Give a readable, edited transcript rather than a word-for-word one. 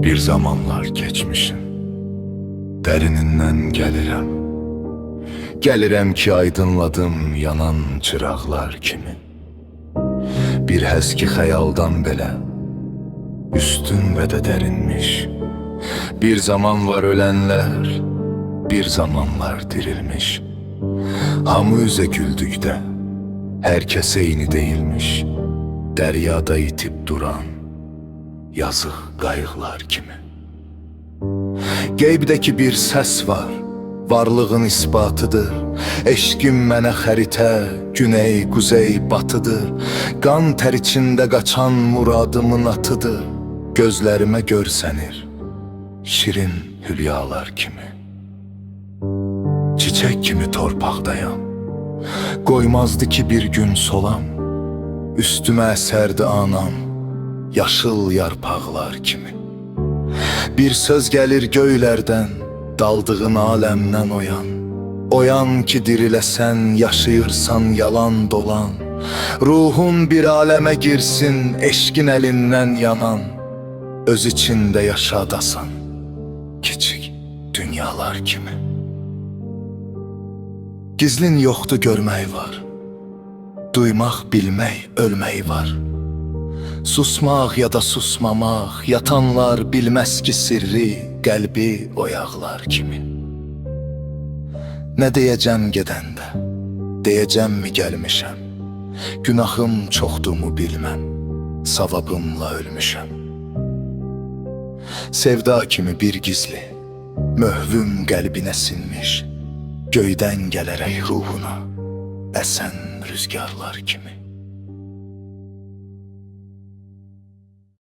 Bir zamanlar geçmişin derininden gelirem. Gelirem ki aydınladım yanan çıraqlar kimi. Bir həzki xəyaldan belə üstün və də dərinmiş. Bir zaman var ölənlər, bir zamanlar dirilmiş. Hamı üzə güldükdə hər kəs eyni deyilmiş. Dəryada itib duran yazıq qayıqlar kimi. Qeybdəki bir səs var, varlığın isbatıdır. Eşqim mənə xəritə, güney, quzey, batıdır. Qan tər içində qaçan muradımın atıdır. Gözlərimə görsənir, şirin hülyalar kimi. Çiçək kimi torpaqdayam, qoymazdı ki bir gün solam. Üstümə əsərdi anam, yaşıl yarpaqlar kimi. Bir söz gəlir göylərdən, daldığın aləmdən oyan. Oyan ki diriləsən, yaşayırsan yalan dolan. Ruhun bir aləmə girsin, eşqin əlindən yanan. Öz içində yaşadasan, kiçik dünyalar kimi. Gizlin yoxdur görmək var, duymaq, bilmək, ölmək var. Susmaq ya da susmamaq, yatanlar bilməz ki sirri, qəlbi oyaqlar kimi. Nə deyəcəm gedəndə, deyəcəmmi gəlmişəm. Günahım çoxdumu bilməm, savabımla ölmüşəm. Sevda kimi bir gizli, möhvüm qəlbinə sinmiş. Göydən gələrək ruhuna əsən rüzgarlar kimi.